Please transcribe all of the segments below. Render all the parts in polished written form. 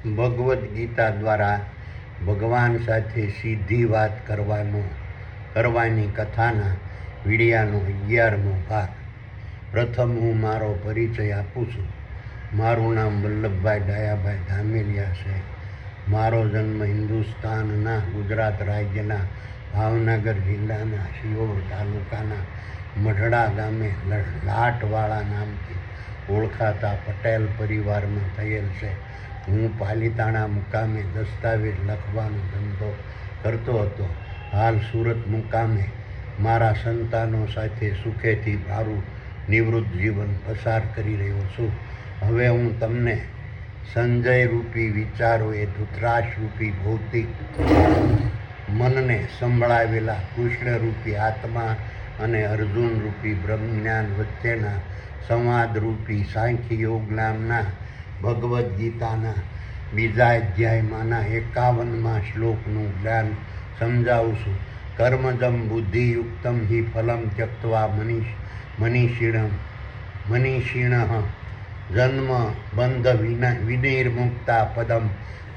ભગવદ્ ગીતા દ્વારા ભગવાન સાથે સીધી વાત કરવાની કથાના વિડિયાનો 11મો ભાગ. પ્રથમ હું મારો પરિચય આપું છું. મારું નામ વલ્લભભાઈ ડાયાભાઈ ધામેલિયા છે. મારો જન્મ હિન્દુસ્તાનના ગુજરાત રાજ્યના ભાવનગર જિલ્લાના શિહોર તાલુકાના મઢડા ગામે લાટવાળા નામથી ઓળખાતા પટેલ પરિવારમાં થયેલ છે. હું પાલીતાણા મુકામે દસ્તાવેજ લખવાનો ધંધો કરતો હતો. હાલ સુરત મુકામે મારા સંતાનો સાથે સુખેથી મારું નિવૃત્ત જીવન પસાર કરી રહ્યો છું. હવે હું તમને સંજય રૂપી વિચારોએ ધૃતરાષ્ટ્ર રૂપી ભૌતિક મનને સંભળાવેલા કૃષ્ણ રૂપી આત્મા અને અર્જુન રૂપી બ્રહ્મજ્ઞાન વચ્ચેના સંવાદ રૂપી સાંખ્ય યોગ નામના ભગવદ્ ગીતાના બીજા અધ્યાયમાંના 51મા શ્લોકનું જ્ઞાન સમજાવું છું. કર્મજમ બુદ્ધિયુક્તમ હિ ફલમ ત્યક્ત્વા મનીષિણ જન્મ બંધ વિનિર્મુક્તા પદમ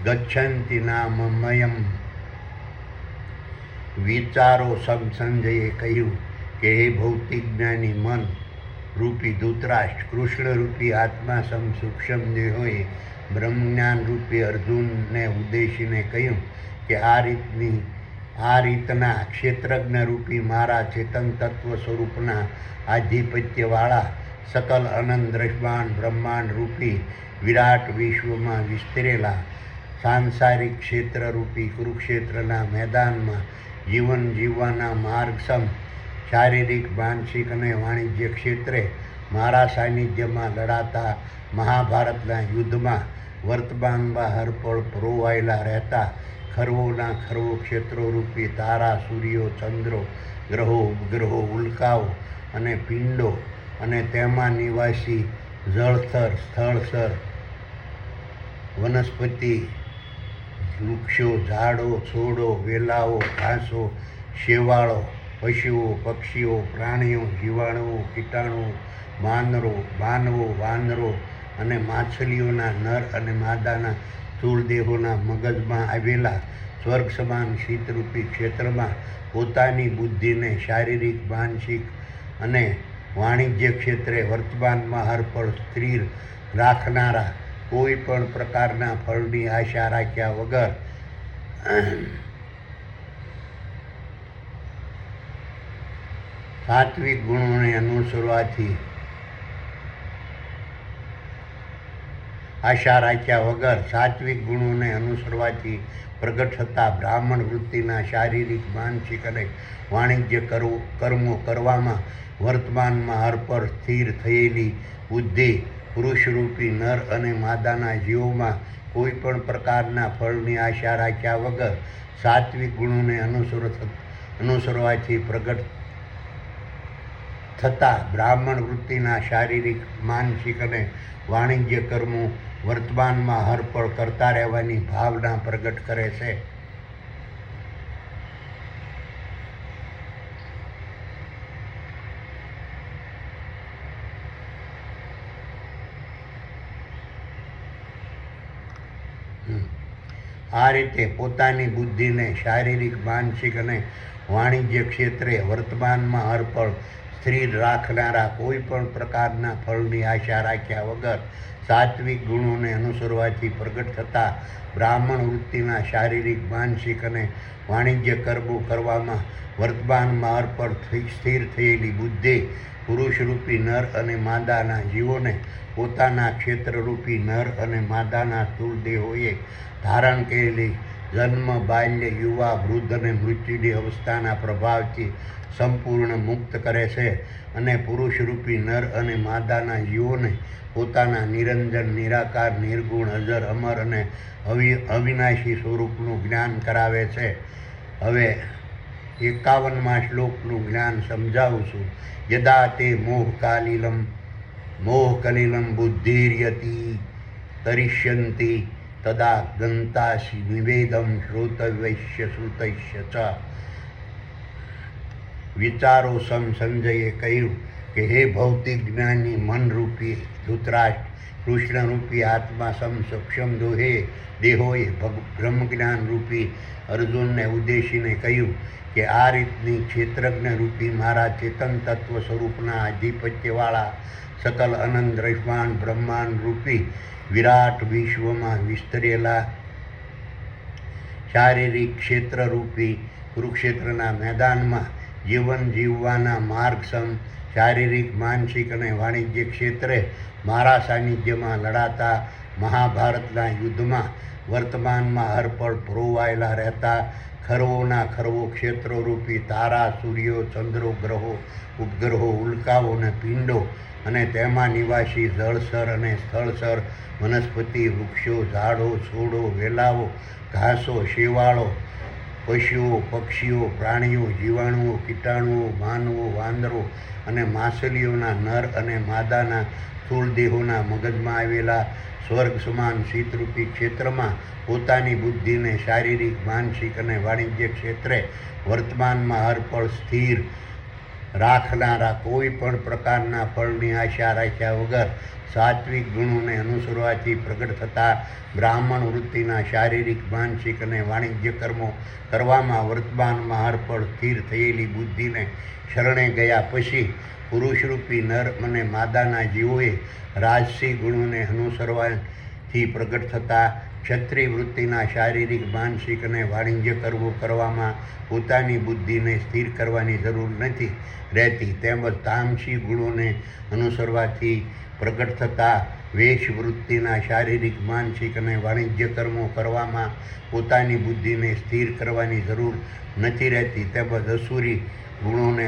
ગચ્છન્તિ નામમયમ. વિચારો સંજયે કહ્યું કે હે ભૌતિક જ્ઞાની મન રૂપી ધૃતરાષ્ટ્ર, કૃષ્ણ રૂપી આત્મા સૂક્ષ્મ દેહોએ બ્રહ્મજ્ઞાન રૂપી અર્જુનને ઉદ્દેશીને કહ્યું કે આ રીતના ક્ષેત્રજ્ઞ રૂપી મારા ચેતન તત્વ સ્વરૂપના આધિપત્યવાળા સકલ અનંત દ્રશ્યમાન બ્રહ્માંડ રૂપી વિરાટ વિશ્વમાં વિસ્તરેલા સાંસારિક ક્ષેત્ર રૂપી કુરુક્ષેત્રના મેદાનમાં જીવન જીવવાના માર્ગસમ શારીરિક, માનસિક અને વાણિજ્ય ક્ષેત્રે મારા સાનિધ્યમાં લડાતા મહાભારતના યુદ્ધમાં વર્તમાનમાં હરપળ પરોવાયેલા રહેતા ખરવોના ખરવો ક્ષેત્રો રૂપી તારા, સૂર્યો, ચંદ્રો, ગ્રહો, ઉપગ્રહો, ઉલ્કાઓ અને પિંડો અને તેમાં નિવાસી જળસ્તર, સ્થળસ્તર, વનસ્પતિ, વૃક્ષો, ઝાડો, છોડો, વેલાઓ, ઘાસો, શેવાળો, પશુઓ, પક્ષીઓ, પ્રાણીઓ, જીવાણુઓ, કીટાણુઓ, વાનરો અને માછલીઓના નર અને માદાના સ્થૂળ દેહોના મગજમાં આવેલા સ્વર્ગ સમાન શીતરૂપી ક્ષેત્રમાં પોતાની બુદ્ધિને શારીરિક, માનસિક અને વાણિજ્ય ક્ષેત્રે વર્તમાનમાં હરપળ સ્થિર રાખનારા, કોઈ પણ પ્રકારના ફળની આશા રાખ્યા વગર સાત્વિક ગુણોને અનુસરવાથી પ્રગટ થતા બ્રાહ્મણ વૃત્તિના શારીરિક, માનસિક અને વાણિજ્ય કર્મો કરવામાં વર્તમાનમાં હરપળ સ્થિર થયેલી બુદ્ધિ પુરુષરૂપી નર અને માદાના જીવોમાં કોઈ પણ પ્રકારના ફળની આશા રાખ્યા વગર સાત્વિક ગુણોને અનુસરવાથી પ્રગટ થતા બ્રાહ્મણ વૃત્તિના શારીરિક, માનસિક અને વાણિજ્ય કર્મો વર્તમાનમાં હરપળ કરતા રહેવાની ભાવના પ્રગટ કરે છે. આ રીતે પોતાની બુદ્ધિને શારીરિક, માનસિક અને વાણિજ્ય ક્ષેત્રે વર્તમાનમાં હરપળ સ્થિર રાખનારા, કોઈ પણ પ્રકારના ફળની આશા રાખ્યા વગર સાત્વિક ગુણોને અનુસરવાથી પ્રગટ થતા બ્રાહ્મણ વૃત્તિના શારીરિક, માનસિક અને વાણિજ્ય કર્મો કરવામાં વર્તમાનમાં હરપળ સ્થિર થયેલી બુદ્ધિ પુરુષરૂપી નર અને માદાના જીવોને પોતાના ક્ષેત્રરૂપી નર અને માદાના સ્થૂળ દેહોએ ધારણ કરેલી જન્મ, બાલ્ય, યુવા, વૃદ્ધ અને મૃત્યુની અવસ્થાના પ્રભાવથી સંપૂર્ણ મુક્ત કરે છે અને પુરુષરૂપી નર અને માદાના જીવોને પોતાના નિરંજન, નિરાકાર, નિર્ગુણ, અજર, અમર અને અવિનાશી સ્વરૂપનું જ્ઞાન કરાવે છે. હવે 51મા શ્લોકનું જ્ઞાન સમજાવું છું. યદા તે મોહકલિલમ બુદ્ધિર્યતિ તરિષ્યન્તિ તદા ગંતાસી નિવેદમ શ્રોતવ્યસ્ય શ્રુતસ્ય ચ. વિચારો સંજયે કહ્યું કે હે ભૌતિક જ્ઞાની મનરૂપી ધૃતરાષ્ટ્ર, કૃષ્ણરૂપી આત્મા સક્ષમ દેહોએ બ્રહ્મજ્ઞાન રૂપી અર્જુનને ઉદ્દેશીને કહ્યું કે આ રીતની ક્ષેત્રજ્ઞ રૂપી મારા ચેતન તત્વ સ્વરૂપના આધિપત્યવાળા સકલ અનંત દ્રશ્યમાન બ્રહ્માંડ રૂપી વિરાટ વિશ્વમાં વિસ્તરેલા શારીરિક ક્ષેત્રરૂપી કુરુક્ષેત્રના મેદાનમાં જીવન જીવવાના માર્ગસમ શારીરિક માનસિક અને વાણિજ્ય ક્ષેત્રે મારા સાનિધ્યમાં લડાતા મહાભારતના યુદ્ધમાં વર્તમાનમાં હરપળ પરોવાયેલા રહેતા ખરવોના ખરવો ક્ષેત્રોરૂપી તારા સૂર્યો ચંદ્રો ગ્રહો ઉપગ્રહો ઉલ્કાઓ અને પિંડો અને તેમાં નિવાસી જળસર અને સ્થળસર વનસ્પતિ વૃક્ષો ઝાડો છોડો વેલાઓ ઘાસો શેવાળો પશુઓ પક્ષીઓ પ્રાણીઓ જીવાણુઓ કીટાણુઓ માનવો વાંદરો અને માછલીઓના નર અને માદાના સ્થૂળ દેહોના મગજમાં આવેલા સ્વર્ગ સમાન શીતરૂપી ક્ષેત્રમાં પોતાની બુદ્ધિને શારીરિક માનસિક અને વાણિજ્ય ક્ષેત્રે વર્તમાનમાં હરપળ સ્થિર રાખનારા કોઈ પણ પ્રકારના ફળની આશા રાખ્યા વગર સાત્વિક ગુણોને અનુસરવાથી પ્રગટ થતા બ્રાહ્મણ વૃત્તિના શારીરિક માનસિક અને વાણિજ્ય કર્મો કરવામાં વર્તમાનમાં હરપળ સ્થિર થયેલી બુદ્ધિને શરણે ગયા પછી પુરુષરૂપી નર અને માદાના જીવોએ રાજસી ગુણોને અનુસરવાથી પ્રગટ થતા ક્ષત્રિય વૃત્તિના શારીરિક માનસિક અને વાણિજ્ય કર્મો કરવામાં પોતાની બુદ્ધિને સ્થિર કરવાની જરૂર નથી રહેતી. તેમજ તામસી ગુણોને અનુસરવાથી પ્રગટ થતા વેશ વૃત્તિના શારીરિક માનસિક અને વાણિજ્ય કર્મો કરવામાં પોતાની બુદ્ધિને સ્થિર કરવાની જરૂર નથી રહેતી. તેમજ અસુરી ગુણોને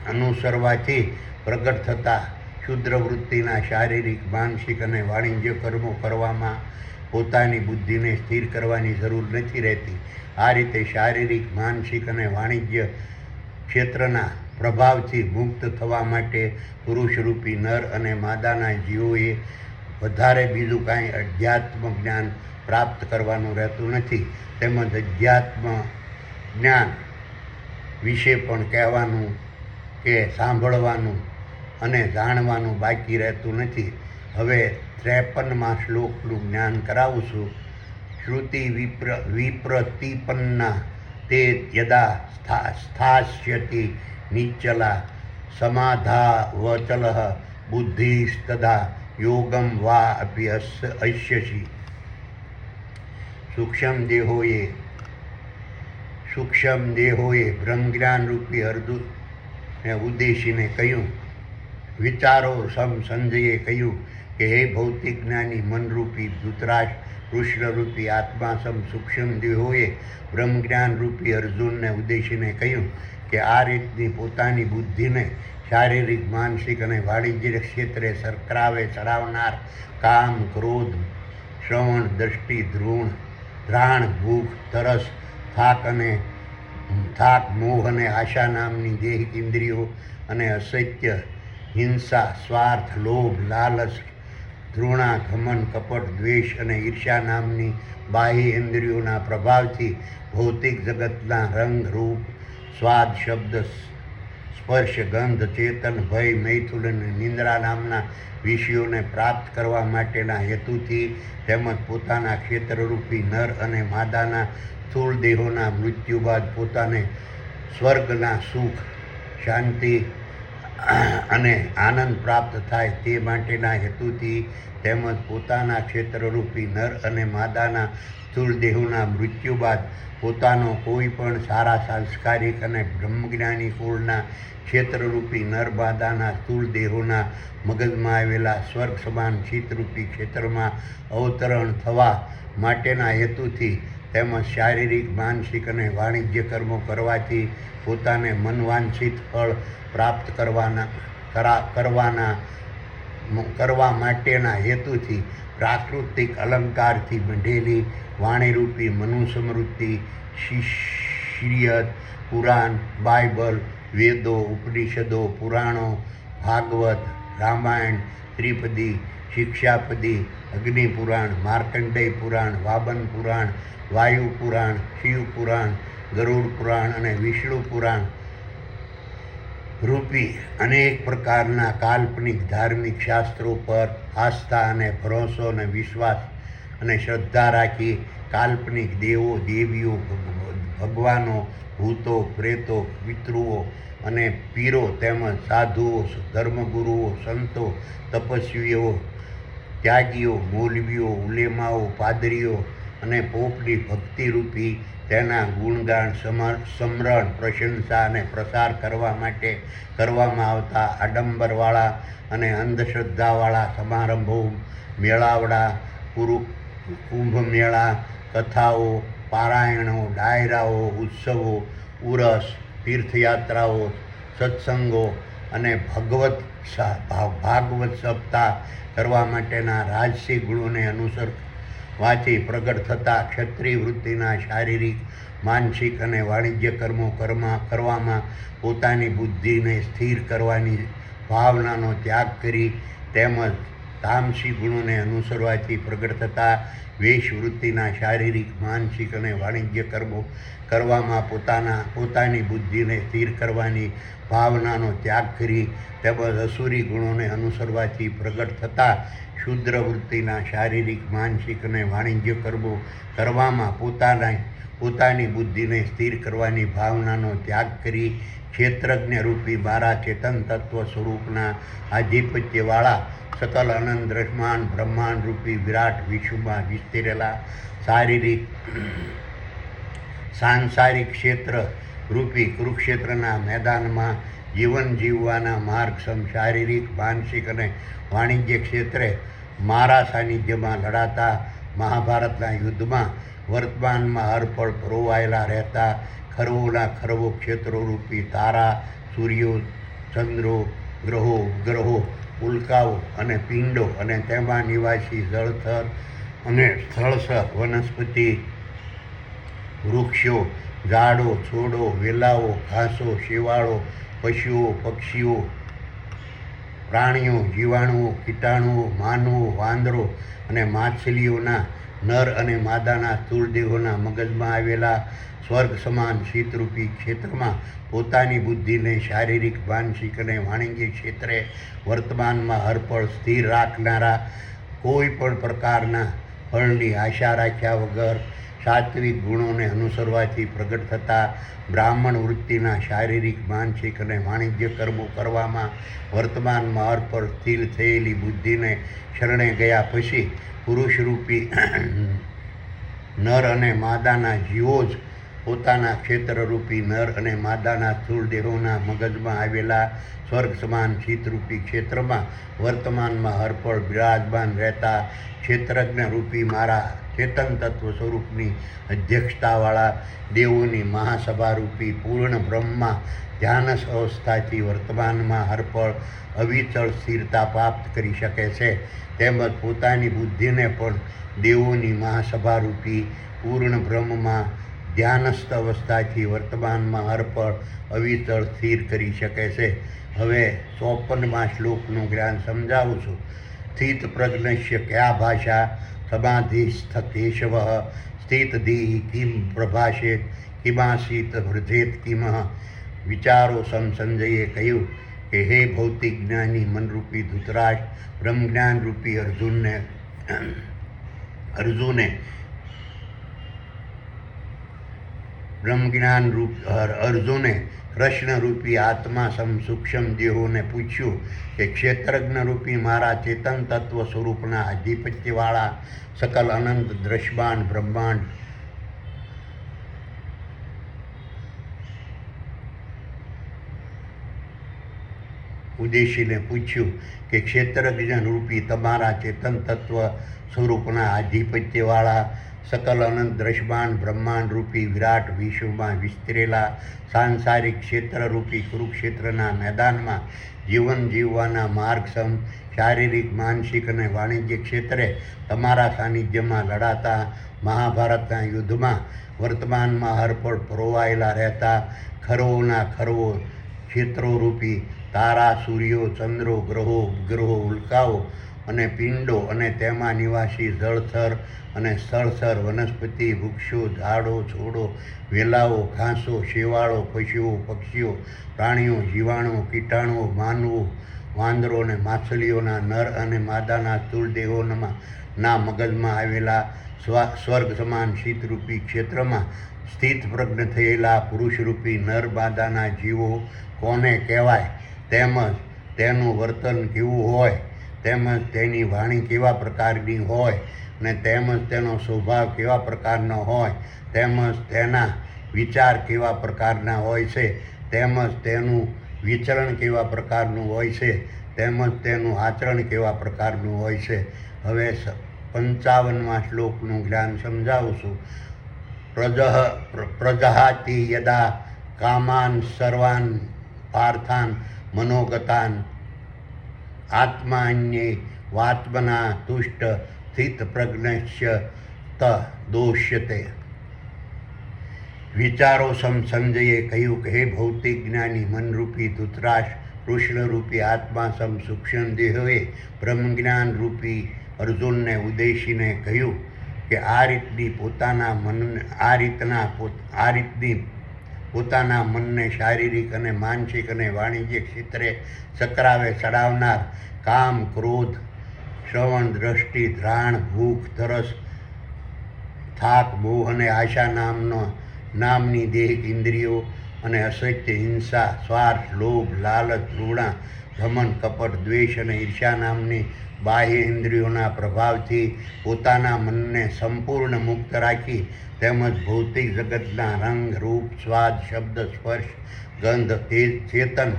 અનુસરવાથી પ્રગટ થતા ક્ષુદ્ર વૃત્તિના શારીરિક માનસિક અને વાણિજ્ય કર્મો કરવામાં પોતાની બુદ્ધિને સ્થિર કરવાની જરૂર નથી રહેતી. આ રીતે શારીરિક માનસિક અને વાણિજ્ય ક્ષેત્રના પ્રભાવથી મુક્ત થવા માટે પુરુષરૂપી નર અને માદાના જીવોએ વધારે બીજું કાંઈ અધ્યાત્મ જ્ઞાન પ્રાપ્ત કરવાનું રહેતું નથી. તેમજ અધ્યાત્મ જ્ઞાન વિશે પણ કહેવાનું કે સાંભળવાનું અને જાણવાનું બાકી રહેતું નથી. હવે 53મા શ્લોકનું જ્ઞાન કરાવું છું. શ્રુતિ વિપ્રતિપન્ના તે યદા સ્થાસ્યતિ નિશ્ચલા સમાધાવચલ બુદ્ધિસ્તદા યોગમ વા અપી અશ્યસી. સૂક્ષ્મ દેહોએ બ્રહ્મજ્ઞાન રૂપી અર્જુનને ઉદ્દેશીને કહ્યું. વિચારો સંજયે કહ્યું કે હે ભૌતિક જ્ઞાની મનરૂપી ધૃતરાષ્ટ્ર, કૃષ્ણરૂપી આત્મા સૂક્ષ્મ દેહોએ બ્રહ્મજ્ઞાન રૂપી અર્જુનને ઉદ્દેશીને કહ્યું કે આ રીતની પોતાની બુદ્ધિને શારીરિક માનસિક અને વાણિજ્ય ક્ષેત્રે સરકરાવે ચડાવનાર કામ ક્રોધ શ્રવણ દ્રષ્ટિ ધ્રાણ ભૂખ તરસ થાક મોહ અને આશા નામની દેહિક ઇન્દ્રિયો અને અસત્ય હિંસા સ્વાર્થ લોભ લાલચ ધૃણા ઘમન કપટ દ્વેષ અને ઈર્ષ્યા નામની બાહ્ય ઇન્દ્રિયોના પ્રભાવથી ભૌતિક જગતના રંગ રૂપ સ્વાદ શબ્દ સ્પર્શ ગંધ ચેતન ભય મૈથુન અને નિંદ્રા નામના વિષયોને પ્રાપ્ત કરવા માટેના હેતુથી તેમજ પોતાના ક્ષેત્રરૂપી નર અને માદાના સ્થૂળ દેહોના મૃત્યુ બાદ પોતાને સ્વર્ગના સુખ શાંતિ અને આનંદ પ્રાપ્ત થાય તે માટેના હેતુથી તેમજ પોતાના ક્ષેત્રરૂપી નર અને માદાના સ્થૂળ દેહોના મૃત્યુ બાદ પોતાનો કોઈ પણ સારા સાંસ્કારિક અને બ્રહ્મજ્ઞાની કુળના ક્ષેત્રરૂપી નર માદાના સ્થૂળ દેહોના મગજમાં આવેલા સ્વર્ગ સમાન ચિત્તરૂપી ક્ષેત્રમાં અવતરણ થવા માટેના હેતુથી તેમજ શારીરિક માનસિક અને વાણિજ્ય કર્મો કરવાથી પોતાને મનવાંછિત ફળ પ્રાપ્ત કરવા માટેના હેતુથી પ્રાકૃતિક અલંકારથી બંધેલી વાણીરૂપી મનુસ્મૃતિ શિષ્યત પુરાણ બાઇબલ વેદો ઉપનિષદો પુરાણો ભાગવત રામાયણ ત્રિપદી શિક્ષાપદી અગ્નિ પુરાણ માર્કંડેય પુરાણ વામન પુરાણ વાયુ પુરાણ શિવ પુરાણ ગરુડ પુરાણ અને વિષ્ણુ પુરાણ રૂપી અનેક પ્રકારના કાલ્પનિક ધાર્મિક શાસ્ત્રો પર આસ્થા અને ભરોસો અને વિશ્વાસ અને શ્રદ્ધા રાખી કાલ્પનિક દેવો દેવીઓ ભગવાનો ભૂતો પ્રેતો પિતૃઓ અને પીરો તેમજ સાધુઓ ધર્મગુરુઓ સંતો તપસ્વીઓ ત્યાગીઓ મૌલવીઓ ઉલેમાઓ પાદરીઓ અને પોપની ભક્તિરૂપી તેના ગુણગાન સમરણ પ્રશંસા અને પ્રસાર કરવા માટે કરવામાં આવતા આડંબરવાળા અને અંધશ્રદ્ધાવાળા સમારંભો મેળાવડા કુંભ મેળા કથાઓ પારાયણો ડાયરાઓ ઉત્સવો ઉરસ તીર્થયાત્રાઓ સત્સંગો અને ભાગવત સપ્તાહ કરવા માટેના રાજસી ગુણોને અનુસરવાથી પ્રગટ થતા ક્ષત્રિય વૃત્તિના શારીરિક માનસિક અને વાણિજ્ય કર્મો કરવામાં પોતાની બુદ્ધિને સ્થિર કરવાની ભાવનાનો ત્યાગ કરી તેમજ તામસી ગુણોને અનુસરવાથી પ્રગટ થતા વેશવૃત્તિના શારીરિક માનસિક અને વાણિજ્ય કર્મો કરવામાં પોતાની બુદ્ધિને સ્થિર કરવાની ભાવનાનો ત્યાગ કરી તેમજ અસુરી ગુણોને અનુસરવાથી પ્રગટ થતા શુદ્ર વૃત્તિના શારીરિક માનસિક અને વાણિજ્ય કર્મો કરવામાં પોતાની બુદ્ધિને સ્થિર કરવાની ભાવનાનો ત્યાગ કરી ક્ષેત્રજ્ઞ રૂપી મારા ચેતન તત્વ સ્વરૂપના આધિપત્યવાળા સકલ અનંત દ્રશ્યમાન બ્રહ્માંડ રૂપી વિરાટ વિશ્વમાં વિસ્તરેલા સાંસારિક ક્ષેત્ર રૂપી કુરુક્ષેત્રના મેદાનમાં જીવન જીવવાના માર્ગ શારીરિક માનસિક અને વાણિજ્ય ક્ષેત્રે મારા સાનિધ્યમાં લડાતા મહાભારતના યુદ્ધમાં વર્તમાનમાં હરપળ પરોવાયેલા રહેતા ખરવોના ખરવો ક્ષેત્રો રૂપી તારા સૂર્યો ચંદ્રો ગ્રહો ઉપગ્રહો ઉલ્કાઓ અને પિંડો અને તેમાં નિવાસી જળથર અને સ્થળસર વનસ્પતિ વૃક્ષો ઝાડો છોડો વેલાઓ ઘાસો શેવાળો પશુઓ પક્ષીઓ પ્રાણીઓ જીવાણુઓ કીટાણુઓ માનવો વાંદરો અને માછલીઓના નર અને માદાના સ્થૂળ દેહોના મગજમાં આવેલા સ્વર્ગ સમાન શીતરૂપી ક્ષેત્રમાં પોતાની બુદ્ધિને શારીરિક માનસિક અને વાણિજ્ય ક્ષેત્રે વર્તમાનમાં હરપળ સ્થિર રાખનારા કોઈ પણ પ્રકારના ફળની આશા રાખ્યા વગર સાત્વિક ગુણોને અનુસરવાથી પ્રગટ થતા બ્રાહ્મણ વૃત્તિના શારીરિક માનસિક અને વાણિજ્ય કર્મો કરવામાં વર્તમાનમાં હરપળ સ્થિર થયેલી બુદ્ધિને શરણે ગયા પછી પુરુષરૂપી નર અને માદાના જીવો જ પોતાના ક્ષેત્રરૂપી નર અને માદાના સ્થૂળ દેહોના મગજમાં આવેલા સ્વર્ગ સમાન શીતરૂપી ક્ષેત્રમાં વર્તમાનમાં હરપળ બિરાજમાન રહેતા ક્ષેત્રજ્ઞ રૂપી મારા ચેતન તત્વ સ્વરૂપની અધ્યક્ષતાવાળા દેવોની મહાસભારૂપી પૂર્ણ બ્રહ્મમાં ધ્યાનસ અવસ્થાથી વર્તમાનમાં હરપળ અવિચળ સ્થિરતા પ્રાપ્ત કરી શકે છે તેમજ પોતાની બુદ્ધિને પણ દેવોની મહાસભારૂપી પૂર્ણ બ્રહ્મમાં ધ્યાનસ્થ અવસ્થાથી વર્તમાનમાં હરપળ અવિચળ સ્થિર કરી શકે છે. હવે 54મા શ્લોકનું જ્ઞાન સમજાવું છું. સ્થિત પ્રજ્ઞસ્ય કયા ભાષા સમાધિસ્થ કેશવ સ્થિતધિ કિમ પ્રભાષેત કિમાસીત વૃજેત કિમ. વિચારો સંજયે કહ્યું કે હે ભૌતિક જ્ઞાની મનરૂપી ધૃતરાષ્ટ્ર બ્રહ્મજ્ઞાન રૂપી અર્જુને કૃષ્ણરૂપી આત્મા સૂક્ષ્મ દેહોને પૂછ્યું કે ક્ષેત્રજ્ઞ રૂપી મારા ચેતન તત્વ સ્વરૂપના આધિપત્યવાળા સકલ અનંત દ્રશ્યમાન બ્રહ્માંડ ઉદ્દેશીને પૂછ્યું કે ક્ષેત્રજ્ઞ રૂપી તમારા ચેતન તત્વ સ્વરૂપના આધિપત્યવાળા સકલ અનંત દ્રશ્યમાન બ્રહ્માંડ રૂપી વિરાટ વિશ્વમાં વિસ્તરેલા સાંસારિક ક્ષેત્રરૂપી કુરુક્ષેત્રના મેદાનમાં જીવન જીવવાના માર્ગ શારીરિક માનસિક અને વાણિજ્ય ક્ષેત્રે તમારા સાનિધ્યમાં લડાતા મહાભારતના યુદ્ધમાં વર્તમાનમાં હરપળ પરોવાયેલા રહેતા ખરવોના ખરવો ક્ષેત્રોરૂપી તારા સૂર્યો ચંદ્રો ગ્રહો ઉપગ્રહો ઉલ્કાઓ અને પિંડો અને તેમાં નિવાસી જળથર અને સ્થળથર વનસ્પતિ, વૃક્ષો, ઝાડો, છોડો, વેલાઓ, ઘાસો, શેવાળો, પશુઓ, પક્ષીઓ, પ્રાણીઓ, જીવાણુઓ, કીટાણુઓ, માનવો, વાંદરો અને માછલીઓના નર અને માદાના સ્થૂળ દેહોના મગજમાં આવેલા સ્વર્ગ સમાન શીતરૂપી ક્ષેત્રમાં સ્થિત પ્રજ્ઞ થયેલા પુરુષરૂપી નર માદાના જીવો કોને કહેવાય, તેમજ તેનું વર્તન કેવું હોય, તેમજ તેની વાણી કેવા પ્રકારની હોય, અને તેમજ તેનો સ્વભાવ કેવા પ્રકારનો હોય, તેમજ તેના વિચાર કેવા પ્રકારના હોય છે, તેમજ તેનું વિચરણ કેવા પ્રકારનું હોય છે, તેમજ તેનું આચરણ કેવા પ્રકારનું હોય છે. હવે 55મા શ્લોકનું જ્ઞાન સમજાવું છું. પ્રજહાતિ યદા કામાન સર્વાન પાર્થાન મનોગતાન આત્માન્યે વાત્મના તુષ્ટ સ્થિત પ્રજ્ઞસ્ય ત દોષ્યતે. વિચારો સંજયે કહ્યું કે હે ભૌતિક જ્ઞાની મનરૂપી ધૃતરાષ્ટ્ર, કૃષ્ણરૂપી આત્મા સૂક્ષ્મ દેહોએ બ્રહ્મજ્ઞાન રૂપી અર્જુનને ઉદ્દેશીને કહ્યું કે આ રીતની પોતાના મનને શારીરિક અને માનસિક અને વાણિજ્યિક ક્ષેત્રે ચક્રાવે ચડાવનાર કામ, ક્રોધ, શ્રવણ, દ્રષ્ટિ, ઘ્રાણ, ભૂખ, તરસ, થાક, મોહ અને આશા નામની દેહિક ઇન્દ્રિયો અને અસત્ય, હિંસા, સ્વાર્થ, લોભ, લાલચ, તૃષ્ણા, ઘમંડ, કપટ, દ્વેષ અને ઈર્ષ્યા નામની બાહ્ય ઇન્દ્રિયોના પ્રભાવથી પોતાના મનને સંપૂર્ણ મુક્ત રાખી તેમજ ભૌતિક જગતના રંગ, રૂપ, સ્વાદ, શબ્દ, સ્પર્શ, ગંધ, ચેતન,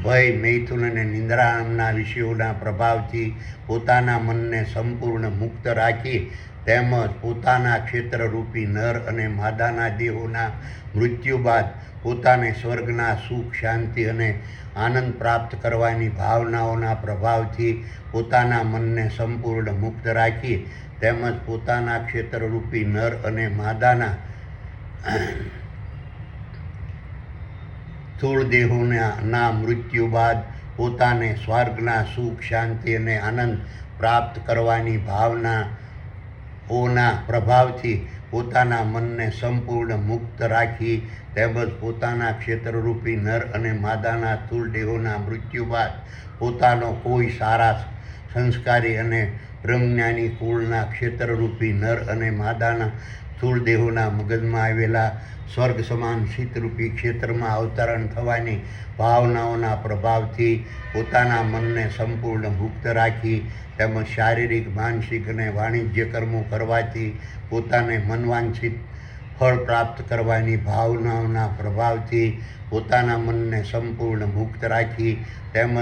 ભય, મૈથુન અને નિંદ્રા નામના વિષયોના પ્રભાવથી પોતાના મનને સંપૂર્ણ મુક્ત રાખી તેમજ પોતાના ક્ષેત્રરૂપી નર અને માદાના દેહોના મૃત્યુ બાદ પોતાને સ્વર્ગના સુખ, શાંતિ અને આનંદ પ્રાપ્ત કરવાની ભાવનાઓના પ્રભાવથી પોતાના મનને સંપૂર્ણ મુક્ત રાખી તેમજ પોતાના ક્ષેત્રરૂપી નર અને માદાના સ્થૂળ દેહોના મૃત્યુ બાદ પોતાને સ્વર્ગના સુખ, શાંતિ અને આનંદ પ્રાપ્ત કરવાની ભાવનાઓના પ્રભાવથી પોતાના મનને સંપૂર્ણ મુક્ત રાખી તેમજ પોતાના ક્ષેત્રરૂપી નર અને માદાના સ્થૂળ દેહોના મૃત્યુ બાદ પોતાનો કોઈ સારા સંસ્કારી અને બ્રહ્મજ્ઞાની કુળના ક્ષેત્રરૂપી નર અને માદાના સ્થૂળ દેહોના મગજમાં આવેલા સ્વર્ગ સમાન શીતરૂપી ક્ષેત્રમાં અવતરણ થવાની ભાવનાઓના પ્રભાવથી પોતાના મનને સંપૂર્ણ મુક્ત રાખી તેમજ શારીરિક, માનસિક અને વાણિજ્ય કર્મો કરવાથી પોતાને મનવાંછિત ફળ પ્રાપ્ત કરવાની ભાવનાઓના પ્રભાવથી પોતાના મનને સંપૂર્ણ મુક્ત રાખી તેમજ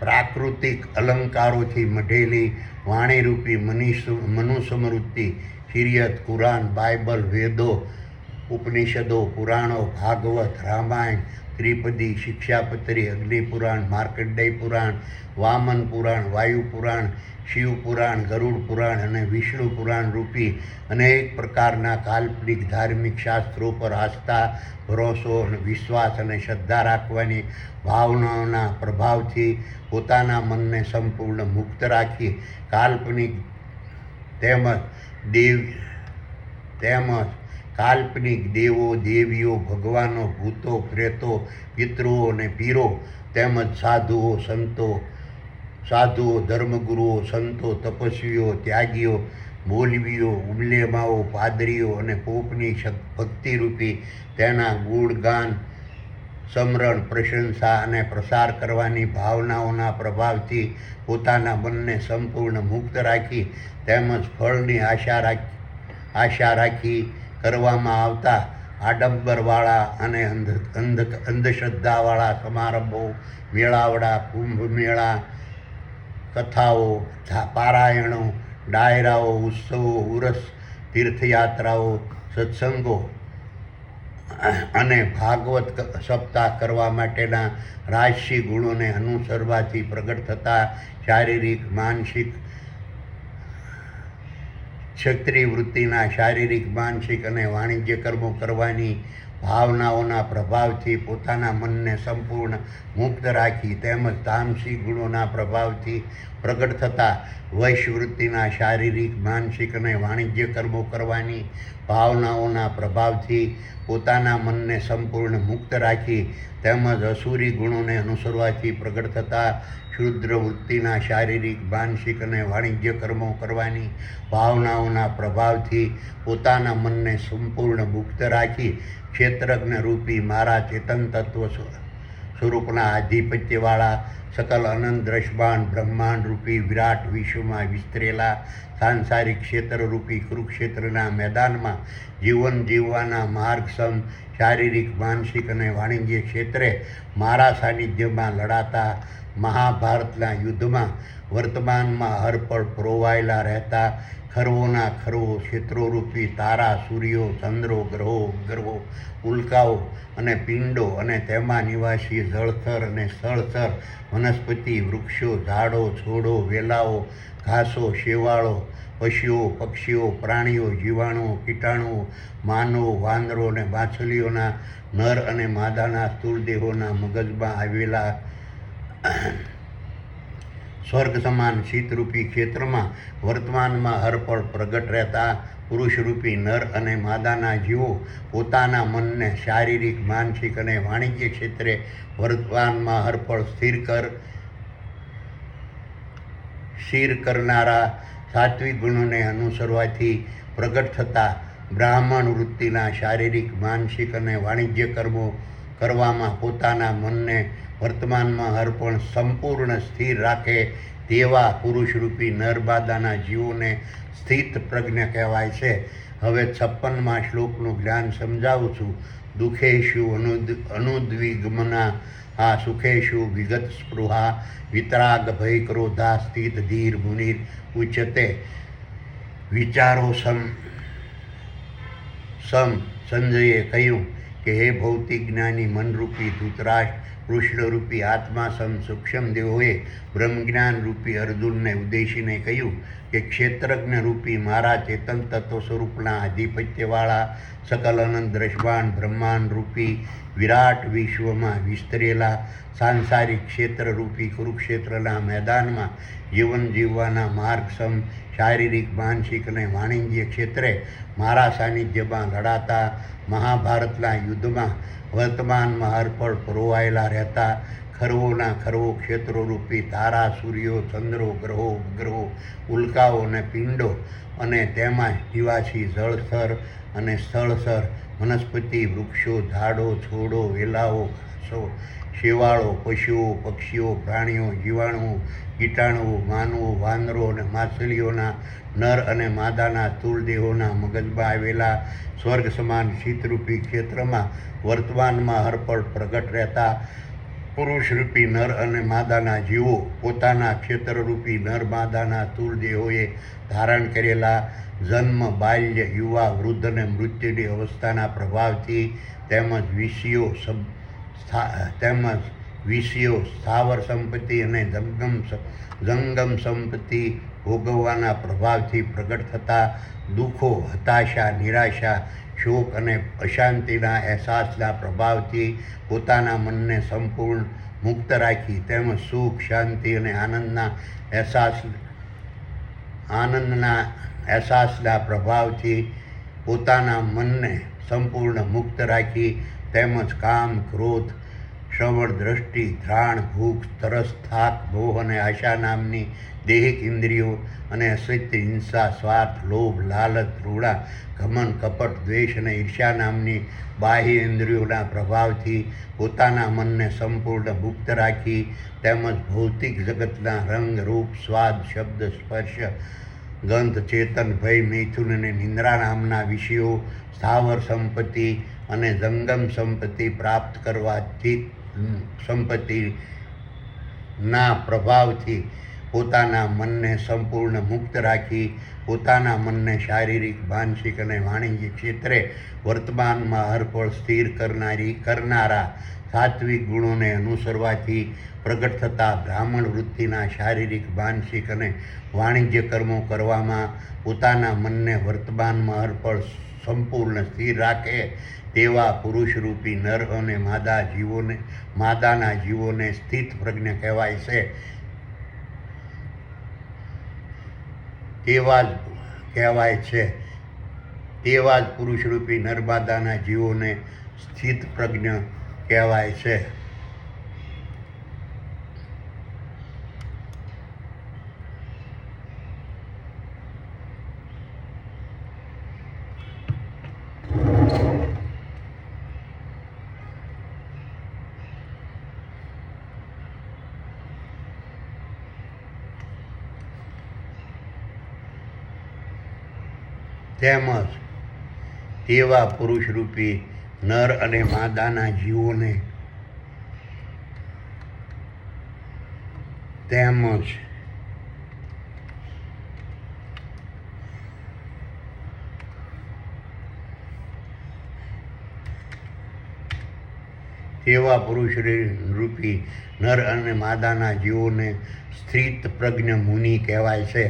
પ્રાકૃતિક અલંકારોથી મઢેલી વાણીરૂપી મનુસ્મૃતિ, શિરિયત, કુરાન, બાઇબલ, વેદો, ઉપનિષદો, પુરાણો, ભાગવત, રામાયણ, ત્રિપદી, શિક્ષાપત્રી, અગ્નિપુરાણ, માર્કંડેય પુરાણ, વામન પુરાણ, વાયુ પુરાણ, શિવ પુરાણ, ગરુડ પુરાણ અને વિષ્ણુ પુરાણ રૂપી અનેક પ્રકારના કાલ્પનિક ધાર્મિક શાસ્ત્રો પર આસ્થા, ભરોસો, વિશ્વાસ અને શ્રદ્ધા રાખવાની ભાવનાઓના પ્રભાવથી પોતાના મનને સંપૂર્ણ મુક્ત રાખી કાલ્પનિક કાલ્પનિક દેવો, દેવીઓ, ભગવાનો, ભૂતો, પ્રેતો, પિતૃઓ અને પીરો તેમજ સાધુઓ, ધર્મગુરુઓ, સંતો, તપસ્વીઓ, ત્યાગીઓ, મૌલવીઓ, ઉલેમાઓ, પાદરીઓ અને પોપની ભક્તિરૂપી તેના ગુણગાન, સમરણ, પ્રશંસા અને પ્રસાર કરવાની ભાવનાઓના પ્રભાવથી પોતાના મનને સંપૂર્ણ મુક્ત રાખી તેમજ ફળની આશા રાખી કરવામાં આવતા આડંબરવાળા અને અંધશ્રદ્ધાવાળા સમારંભો, મેળાવડા, કુંભ મેળા, કથાઓ, પારાયણો, ડાયરાઓ, ઉત્સવો, ઉરસ, તીર્થયાત્રાઓ, સત્સંગો અને ભાગવત સપ્તાહ કરવા માટેના રાજસી ગુણોને અનુસરવાથી પ્રગટ થતા શારીરિક, માનસિક, ક્ષત્રિય વૃત્તિના શારીરિક, માનસિક અને વાણિજ્ય કર્મો કરવાની ભાવનાઓના પ્રભાવથી પોતાના મનને સંપૂર્ણ મુક્ત રાખી તેમજ તામસિક ગુણોના પ્રભાવથી પ્રગટ થતા વૈશ્વવૃત્તિના શારીરિક માનસિક અને વાણિજ્ય કર્મો કરવાની ભાવનાઓના પ્રભાવથી પોતાના મનને સંપૂર્ણ મુક્ત રાખી તેમજ અસુરી ગુણોને અનુસરવાથી પ્રગટ થતા ક્ષુદ્ર વૃત્તિના શારીરિક માનસિક અને વાણિજ્ય કર્મો કરવાની ભાવનાઓના પ્રભાવથી પોતાના મનને સંપૂર્ણ મુક્ત રાખી ક્ષેત્રજ્ઞ રૂપી મારા ચેતન તત્વ સ્વરૂપના આધિપત્યવાળા સકલ અનંત દ્રશ્યમાન બ્રહ્માંડ રૂપી વિરાટ વિશ્વમાં વિસ્તરેલા સાંસારિક ક્ષેત્રરૂપી કુરુક્ષેત્રના મેદાનમાં જીવન જીવવાના માર્ગસમ શારીરિક માનસિક અને વાણિજ્ય ક્ષેત્રે મારા સાનિધ્યમાં લડાતા મહાભારતના યુદ્ધમાં વર્તમાનમાં હરપળ પરોવાયેલા રહેતા ખરવોના ખરવો ક્ષેત્રોરૂપી તારા સૂર્યો ચંદ્રો ગ્રહો ઉપગ્રહો ઉલ્કાઓ અને પિંડો અને તેમાં નિવાસી જળથર અને સ્થળથર વનસ્પતિ વૃક્ષો ઝાડો છોડો વેલાઓ ઘાસો શેવાળો પશુઓ પક્ષીઓ પ્રાણીઓ જીવાણુઓ કીટાણુઓ માનવો વાંદરો અને માછલીઓના નર અને માદાના સ્થૂળ દેહોના મગજમાં આવેલા સ્વર્ગ સમાન શીતરૂપી ક્ષેત્રમાં વર્તમાનમાં હરપળ પ્રગટ રહેતા પુરુષરૂપી નર અને માદાના જીવો પોતાના મનને શારીરિક માનસિક અને વાણિજ્ય ક્ષેત્રે વર્તમાનમાં હરપળ સ્થિર કરનારા સાત્વિક ગુણોને અનુસરવાથી પ્રગટ થતા બ્રાહ્મણ વૃત્તિના શારીરિક માનસિક અને વાણિજ્ય કર્મો કરવામાં પોતાના મનને વર્તમાનમાં હરપણ સંપૂર્ણ સ્થિર રાખે તેવા પુરુષરૂપી નરમાદાના જીવોને સ્થિત પ્રજ્ઞ કહેવાય છે. હવે 56મા શ્લોકનું જ્ઞાન સમજાવું છું. દુઃખેષુ અનુદ્વિગ્મના આ સુખેષુ વિગત સ્પૃહા વિતરાગ ભય ક્રોધા સ્થિત ધીર મુનિર ઉચ્યતે. વિચારો સંજયે કહ્યું કે હે ભૌતિક જ્ઞાની મનરૂપી ધૃતરાષ્ટ્ર, કૃષ્ણરૂપી આત્મા સૂક્ષ્મ દેવોએ બ્રહ્મજ્ઞાન રૂપી અર્જુનને ઉદ્દેશીને કહ્યું કે ક્ષેત્રજ્ઞ રૂપી મારા ચેતન તત્વ સ્વરૂપના આધિપત્યવાળા સકલ અનંત દ્રશ્યમાન બ્રહ્માંડ રૂપી વિરાટ વિશ્વમાં વિસ્તરેલા સાંસારિક ક્ષેત્રરૂપી કુરુક્ષેત્રના મેદાનમાં જીવન જીવવાના માર્ગસમ શારીરિક માનસિક અને વાણિજ્ય ક્ષેત્રે મારા સાનિધ્યમાં લડાતા મહાભારતના યુદ્ધમાં વર્તમાનમાં હરપળ પરોવાયેલા રહેતા ખરવોના ખરવો ક્ષેત્રોરૂપી તારા સૂર્યો ચંદ્રો ગ્રહો ઉપગ્રહો ઉલ્કાઓ અને પિંડો અને તેમાં નિવાસી જળથર અને સ્થળથર વનસ્પતિ વૃક્ષો ઝાડો છોડો વેલાઓ ઘાસો શેવાળો પશુઓ પક્ષીઓ પ્રાણીઓ જીવાણુઓ કીટાણુઓ માનવો વાંદરો અને માછલીઓના નર અને માદાના સ્થૂળ દેહોના મગજમાં આવેલા સ્વર્ગ સમાન શીતરૂપી ક્ષેત્રમાં વર્તમાનમાં હરપળ પ્રગટ રહેતા પુરુષરૂપી નર અને માદાના જીવો પોતાના ક્ષેત્રરૂપી નર માદાના સ્થૂળ દેહોએ ધારણ કરેલા જન્મ બાલ્ય યુવા વૃદ્ધ અને મૃત્યુની અવસ્થાના પ્રભાવથી તેમજ વિષયો સ્થાવર સંપત્તિ અને જંગમ સંપત્તિ ભોગવવાના પ્રભાવથી પ્રગટ થતા દુઃખો હતાશા નિરાશા શોક અને અશાંતિના અહેસાસના પ્રભાવથી પોતાના મનને સંપૂર્ણ મુક્ત રાખી તેમજ સુખ શાંતિ અને આનંદના અહેસાસના પ્રભાવથી પોતાના મનને સંપૂર્ણ મુક્ત રાખી તેમજ કામ ક્રોધ શ્રવણ દ્રષ્ટિ ધ્રાણ ભૂખ તરસ થાક મોહ અને આશા નામની દૈહિક ઇન્દ્રિયો અને અસત્ય હિંસા સ્વાર્થ લોભ લાલચ તૃણા ઘમન કપટ દ્વેષ અને ઈર્ષ્યા નામની બાહ્ય ઇન્દ્રિયોના પ્રભાવથી પોતાના મનને સંપૂર્ણ મુક્ત રાખી તેમજ ભૌતિક જગતના રંગ રૂપ સ્વાદ શબ્દ સ્પર્શ ગંધ ચેતન ભય મૈથુન અને નિંદ્રા નામના વિષયો સ્થાવર સંપત્તિ અને જંગમ સંપત્તિ પ્રાપ્ત કરવાથી સંપત્તિના પ્રભાવથી પોતાના મનને સંપૂર્ણ મુક્ત રાખી પોતાના મનને શારીરિક માનસિક અને વાણિજ્ય ક્ષેત્રે વર્તમાનમાં હરપળ સ્થિર કરનારા સાત્વિક ગુણોને અનુસરવાથી પ્રગટ થતા બ્રાહ્મણ વૃત્તિના શારીરિક માનસિક અને વાણિજ્ય કર્મો કરવામાં પોતાના મનને વર્તમાનમાં હરપળ સંપૂર્ણ સ્થિર રાખે તેવા પુરુષરૂપી નર અને માદાના જીવોને સ્થિત પ્રજ્ઞ કહેવાય છે. તેવા જ પુરુષરૂપી નર્મદાના જીવોને સ્થિત પ્રજ્ઞ કહેવાય છે. તેમજ તેવા પુરુષરૂપી નર અને માદાના જીવોને સ્થિત પ્રજ્ઞ મુનિ કહેવાય છે.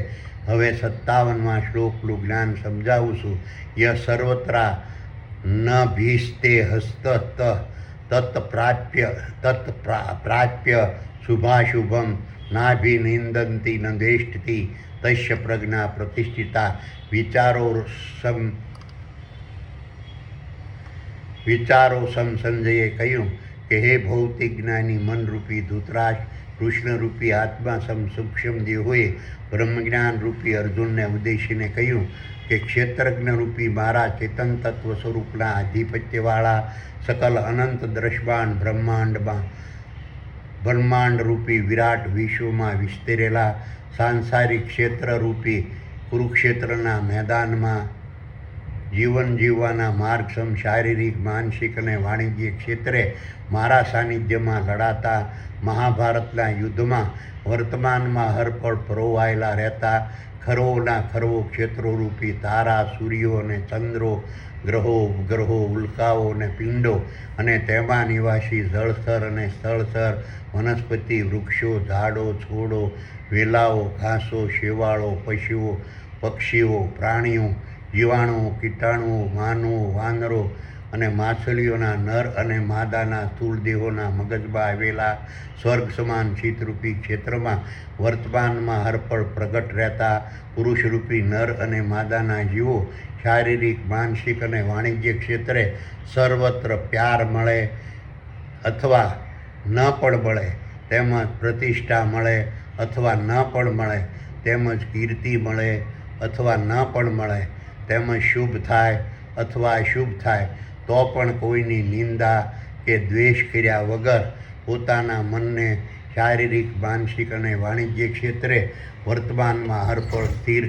હવે 57મા શ્લોકનું જ્ઞાન સમજાવું છું. ય સર્વત્રા ન ભીસ્તે હસ્ત તત પ્રાપ્ય શુભાશુભમ નાભિનિંદંતી ન દેષ્ટતી તસ્ય પ્રજ્ઞા પ્રતિષ્ઠિતા. વિચારોસમ સંજયે કહ્યું કે હે ભૌતિક જ્ઞાની મનરૂપી ધૃતરાષ્ટ્ર, કૃષ્ણરૂપી આત્મા સૂક્ષ્મ દેહોએ બ્રહ્મજ્ઞાન રૂપી અર્જુનને ઉદ્દેશીને કહ્યું કે ક્ષેત્રજ્ઞ રૂપી મારા ચેતન તત્વ સ્વરૂપના આધિપત્યવાળા સકલ અનંત દ્રષ્ટાંત બ્રહ્માંડ રૂપી વિરાટ વિશ્વમાં વિસ્તરેલા સાંસારિક ક્ષેત્ર રૂપી કુરુક્ષેત્રના મેદાનમાં જીવન જીવવાના માર્ગસમ શારીરિક, માનસિક અને વાણિજ્ય ક્ષેત્રે મારા સાનિધ્યમાં લડાતા મહાભારતના યુદ્ધમાં વર્તમાનમાં હરપળ પરોવાયેલા રહેતા ખરોના ખરો ક્ષેત્રોરૂપી તારા, સૂર્યો અને ચંદ્રો, ગ્રહો, ઉપગ્રહો, ઉલ્કાઓ અને પિંડો અને તેમાં નિવાસી જળસ્તર અને સ્થળસ્તર, વનસ્પતિ, વૃક્ષો, ઝાડો, છોડો, વેલાઓ, ઘાસો, શેવાળો, પશુઓ, પક્ષીઓ, પ્રાણીઓ, જીવાણુઓ, કીટાણુઓ, માનવો, વાનરો અને માછલીઓના નર અને માદાના સ્થૂળ દેહોના મગજમાં આવેલા સ્વર્ગ સમાન ચિત્તરૂપી ક્ષેત્રમાં વર્તમાનમાં હરપળ પ્રગટ રહેતા પુરુષરૂપી નર અને માદાના જીવો શારીરિક, માનસિક અને વાણિજ્ય ક્ષેત્રે સર્વત્ર પ્યાર મળે અથવા ન પણ મળે, તેમજ પ્રતિષ્ઠા મળે અથવા ન પણ મળે, તેમજ કીર્તિ મળે અથવા ન પણ મળે, તેમજ શુભ થાય અથવા અશુભ થાય તો પણ કોઈની નિંદા કે દ્વેષ કર્યા વગર પોતાના મનને શારીરિક, માનસિક અને વાણિજ્ય ક્ષેત્રે વર્તમાનમાં હરપળ સ્થિર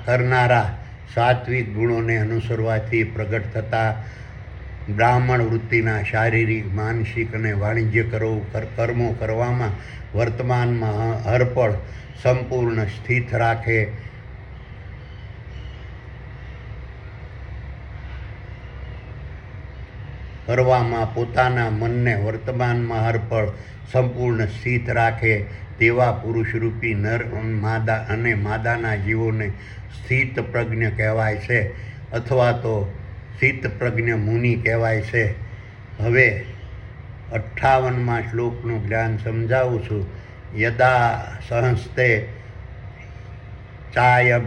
કરનારા સાત્વિક ગુણોને અનુસરવાથી પ્રગટ થતા બ્રાહ્મણ વૃત્તિના શારીરિક, માનસિક અને વાણિજ્ય કર્મો કરવામાં વર્તમાનમાં હરપળ સંપૂર્ણ સ્થિત રાખે કરવામાં પોતાના મનને વર્તમાનમાં હરપળ સંપૂર્ણ સ્થિત રાખે તેવા પુરુષરૂપી નર અને માદાના જીવોને સ્થિત પ્રજ્ઞ કહેવાય છે અથવા તો સ્થિત પ્રજ્ઞ મુનિ કહેવાય છે. હવે 58મા શ્લોકનું જ્ઞાન સમજાવું છું. યદા સહસ્તે ચાયમ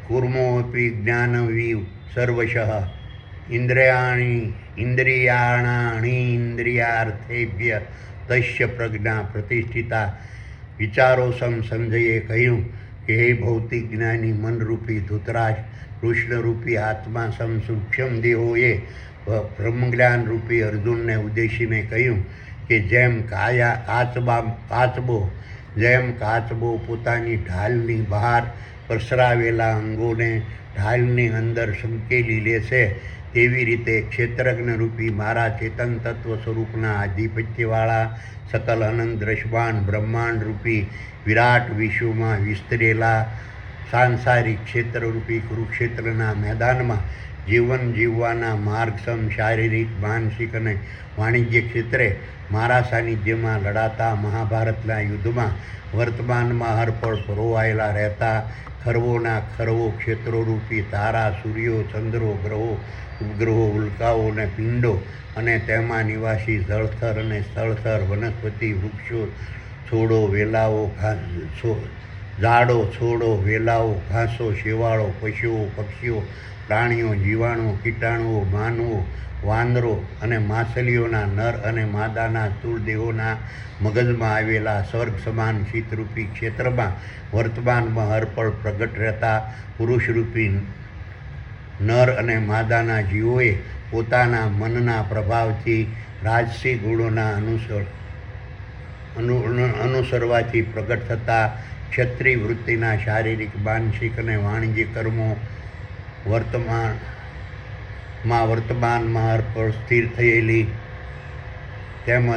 કુર્મોપી જ્ઞાનવિવ સર્વશઃ ઇન્દ્રિયાર્થેભ્ય તસ્ય પ્રજ્ઞા પ્રતિષ્ઠિતા. વિચારોસમ સંજયે કહ્યું કે હે ભૌતિક જ્ઞાની મનરૂપી ધૃતરાષ્ટ્ર, કૃષ્ણરૂપી આત્મા સૂક્ષ્મ દેહોએ બ્રહ્મજ્ઞાન રૂપી અર્જુનને ઉદ્દેશીને કહ્યું કે જેમ કાચબો પોતાની ઢાલની બહાર પ્રસરાવેલા અંગોને ઢાલની અંદર સંકેલી લે છે, તેવી રીતે ક્ષેત્રજ્ઞ રૂપી મારા ચેતન તત્વ સ્વરૂપના આધિપત્યવાળા સકલ અનંત દ્રષ્ટાંત બ્રહ્માંડ રૂપી વિરાટ વિશ્વમાં વિસ્તરેલા સાંસારિક ક્ષેત્રરૂપી કુરુક્ષેત્રના મેદાનમાં જીવન જીવવાના માર્ગસમ શારીરિક, માનસિક અને વાણિજ્ય ક્ષેત્રે મારા સાનિધ્યમાં લડાતા મહાભારતના યુદ્ધમાં વર્તમાનમાં હરપળ પરોવાયેલા રહેતા ખરવોના ખરવો ક્ષેત્રોરૂપી તારા, સૂર્યો, ચંદ્રો, ગ્રહો, ઉપગ્રહો, ઉલ્કાઓ અને પિંડો અને તેમાં નિવાસી જળથર અને સ્થળથર, વનસ્પતિ, વૃક્ષો, છોડો, વેલાઓ, ઝાડો, છોડો, વેલાઓ, ઘાસો, શેવાળો, પશુઓ, પક્ષીઓ, પ્રાણીઓ, જીવાણુઓ, કીટાણુઓ, માનવો, વાંદરો અને માછલીઓના નર અને માદાના સ્થૂળ દેહોના મગજમાં આવેલા સ્વર્ગ સમાન શીતરૂપી ક્ષેત્રમાં વર્તમાનમાં હરપળ પ્રગટ રહેતા પુરુષરૂપી નર અને માદાના જીવોએ પોતાના મનના પ્રભાવથી રાજસી ગુણોના અનુસરવાથી પ્રગટ થતા ક્ષત્રિય વૃત્તિના શારીરિક, માનસિક અને વાણિજ્ય કર્મો વર્તમાનમાં હરપળ સ્થિર થયેલી તેમજ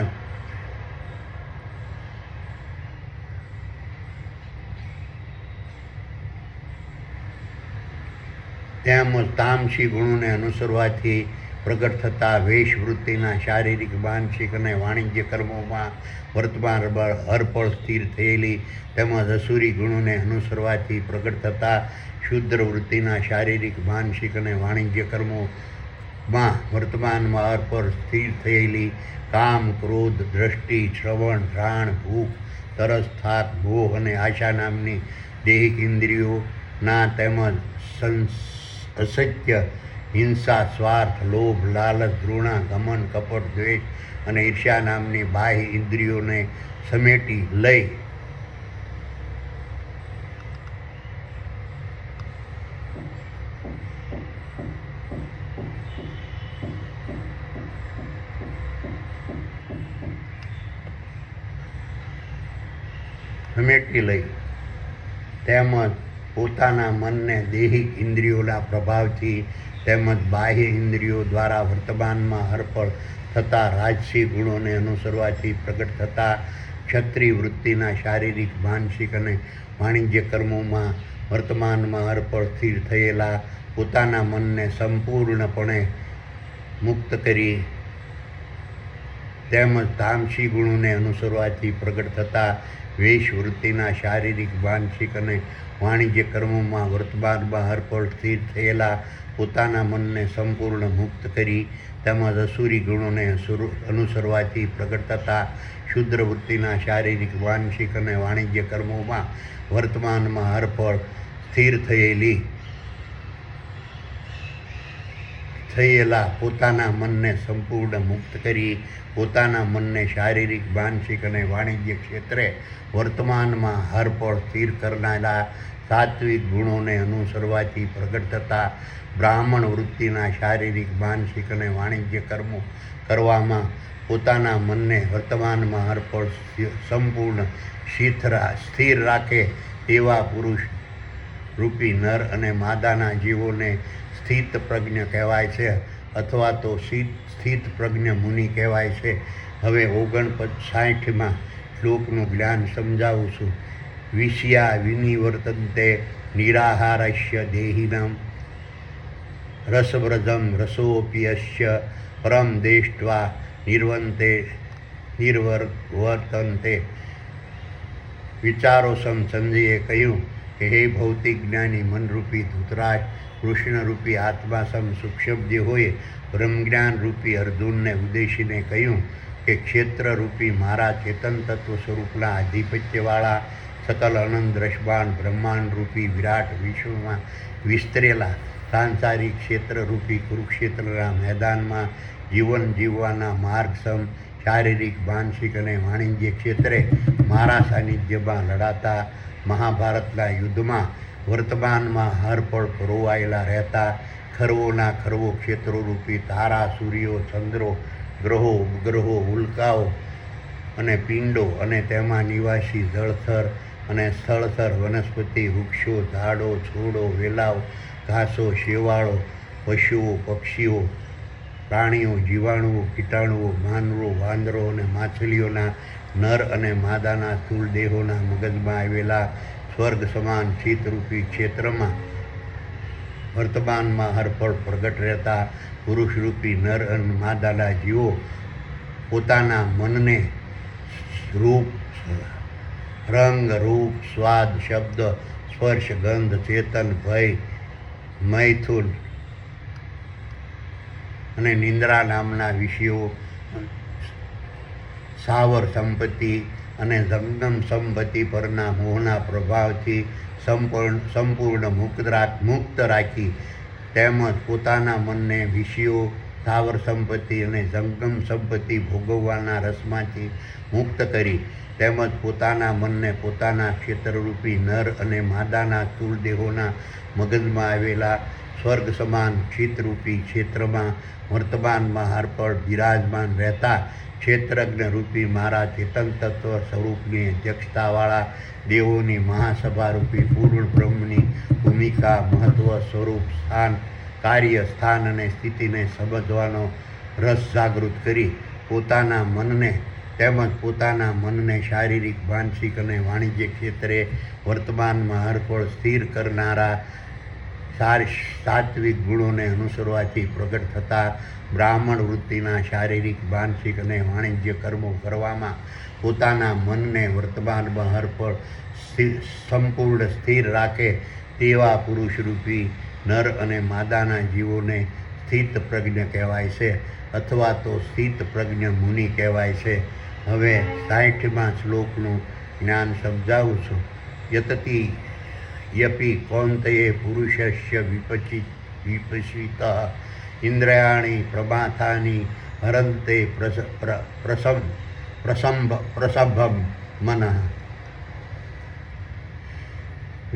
તામસી ગુણોને અનુસરવાથી પ્રગટ થતા વેશવૃત્તિના શારીરિક, માનસિક અને વાણિજ્ય કર્મોમાં વર્તમાન હરપળ સ્થિર થયેલી તેમજ અસુરી ગુણોને અનુસરવાથી પ્રગટ થતા શુદ્ર વૃત્તિના શારીરિક, માનસિક અને વાણિજ્ય કર્મોમાં વર્તમાનમાં હરપળ સ્થિર થયેલી કામ, ક્રોધ, દ્રષ્ટિ, શ્રવણ, ઘ્રાણ, ભૂખ, તરસ, થાક, મોહ અને આશા નામની દૈહિક ઇન્દ્રિયોના તેમજ અસત્ય, હિંસા, સ્વાર્થ, લોભ, લાલચ, ઘૃણા, ઘમન, કપટ, દ્વેષ અને ઈર્ષ્યા નામની બાહ્ય ઇન્દ્રિયોને સમેટી લઈ તેમજ પોતાના મનને દૈહિક ઇન્દ્રિયોના પ્રભાવથી તેમજ બાહ્ય ઇન્દ્રિયો દ્વારા વર્તમાનમાં હરપળ થતા રાજસી ગુણોને અનુસરવાથી પ્રગટ થતા ક્ષત્રિય વૃત્તિના શારીરિક, માનસિક અને વાણિજ્ય કર્મોમાં વર્તમાનમાં હરપળ સ્થિર થયેલા પોતાના મનને સંપૂર્ણપણે મુક્ત કરી તેમજ તામસી ગુણોને અનુસરવાથી પ્રગટ થતા વેશવૃત્તિના શારીરિક, માનસિક અને વાણિજ્ય કર્મોમાં વર્તમાનમાં હરપળ સ્થિર થયેલા પોતાના મનને સંપૂર્ણ મુક્ત કરી તેમજ અસુરી ગુણોને અનુસરવાથી પ્રગટ થતા શુદ્ર વૃત્તિના શારીરિક, માનસિક અને વાણિજ્ય કર્મોમાં વર્તમાનમાં હરપળ સ્થિર થયેલા પોતાના મનને સંપૂર્ણ મુક્ત કરી પોતાના મનને શારીરિક, માનસિક અને વાણિજ્ય ક્ષેત્રે વર્તમાનમાં હરપળ સ્થિર કરનારા સાત્વિક ગુણોને અનુસરવાથી પ્રગટ થતા બ્રાહ્મણ વૃત્તિના શારીરિક, માનસિક અને વાણિજ્ય કર્મો કરવામાં પોતાના મનને વર્તમાનમાં હરપળ સંપૂર્ણ સ્થિર રાખે તેવા પુરુષ રૂપી નર અને માદાના જીવોને સ્થિત પ્રજ્ઞ કહેવાય છે અથવા તો સ્થિત પ્રજ્ઞ મુનિ કહેવાય છે. હવે 59માં શ્લોકનું જ્ઞાન સમજાવું છું. વિષયા વિનિવર્તન્તે નિરાહારસ્ય દેહિનાં રસવ્રજમ રસોऽપ્યસ્ય પરમ દૃષ્ટ્વા નિર્વર્તન્તે. વિચારોસમ સંજયે કહ્યું કે હે ભૌતિક જ્ઞાની મનરૂપી ધૃતરાષ્ટ્ર, કૃષ્ણરૂપી આત્માસમ સૂક્ષ્મ દેહોએ બ્રહ્મજ્ઞાનરૂપી અર્જુનને ઉદ્દેશીને કહ્યું કે ક્ષેત્રરૂપી મારા ચેતન તત્વ સ્વરૂપના આધિપત્યવાળા સકલ અનંત દ્રષ્ટાંત બ્રહ્માંડરૂપી વિરાટ વિશ્વમાં વિસ્તરેલા સાંસારિક ક્ષેત્રરૂપી કુરુક્ષેત્રના મેદાનમાં જીવન જીવવાના માર્ગસમ શારીરિક, માનસિક અને વાણિજ્ય ક્ષેત્રે મારા સાનિધ્યમાં લડાતા મહાભારતના યુદ્ધમાં વર્તમાનમાં હરપળ પરોવાયેલા રહેતા ખરવોના ખરવો ક્ષેત્રોરૂપી તારા, સૂર્યો, ચંદ્રો, ગ્રહો, ઉપગ્રહો, ઉલ્કાઓ અને પિંડો અને તેમાં નિવાસી જળથર અને સ્થળથર, વનસ્પતિ, વૃક્ષો, ઝાડો, છોડો, વેલાઓ, ઘાસો, શેવાળો, પશુઓ, પક્ષીઓ, પ્રાણીઓ, જીવાણુઓ, કીટાણુઓ, માનવો, વાંદરો અને માછલીઓના નર અને માદાના સ્થૂળ દેહોના મગજમાં આવેલા સ્વર્ગ સમાન શીતરૂપી ક્ષેત્રમાં વર્તમાનમાં હરપળ પ્રગટ રહેતા પુરુષરૂપી નર અને માદાના જીવો પોતાના મનને રૂપ, રંગ, રૂપ, સ્વાદ, શબ્દ, સ્પર્શ, ગંધ, ચેતન, ભય, મૈથુન અને નિંદ્રા નામના વિષયો, સ્થાવર સંપત્તિ અને જંગમ સંપત્તિ પરના મોહના પ્રભાવથી સંપૂર્ણ મુક્ત રાખી તેમજ પોતાના મનને વિષયો, સ્થાવર સંપત્તિ અને જંગમ સંપત્તિ ભોગવવાના રસમાંથી મુક્ત કરી તેમજ પોતાના મનને પોતાના ક્ષેત્રરૂપી નર અને માદાના સ્થૂળ દેહોના મગજમાં આવેલા સ્વર્ગ સમાન ચિત્તરૂપી ક્ષેત્રમાં વર્તમાનમાં હરપળ બિરાજમાન રહેતા ક્ષેત્રજ્ઞ રૂપી મારા ચેતન તત્વ સ્વરૂપની અધ્યક્ષતાવાળા દેવોની મહાસભારૂપી પૂર્ણ બ્રહ્મની ભૂમિકા, મહત્વ, સ્વરૂપ, સ્થાન, કાર્ય, સ્થાન અને સ્થિતિને સમજવાનો રસ જાગૃત કરી પોતાના મનને શારીરિક, માનસિક અને વાણિજ્ય ક્ષેત્રે વર્તમાનમાં હરપળ સ્થિર કરનારા સાત્વિક ગુણોને અનુસરવાથી પ્રગટ થતા બ્રાહ્મણ વૃત્તિના શારીરિક, માનસિક અને વાણિજ્ય કર્મો કરવામાં પોતાના મનને વર્તમાનમાં હરપળ સંપૂર્ણ સ્થિર રાખે તેવા પુરુષરૂપી નર અને માદાના જીવોને સ્થિત પ્રજ્ઞ કહેવાય છે અથવા તો સ્થિત પ્રજ્ઞ મુનિ કહેવાય છે. હવે 60મા શ્લોકનું જ્ઞાન સમજાવું છું. યપિ કૌંતયે પુરુષસ્ય વિપશ્યિતઃ ઇન્દ્રિયાણિ પ્રમાથાનિ હરન્તે પ્રસંભમ મનઃ.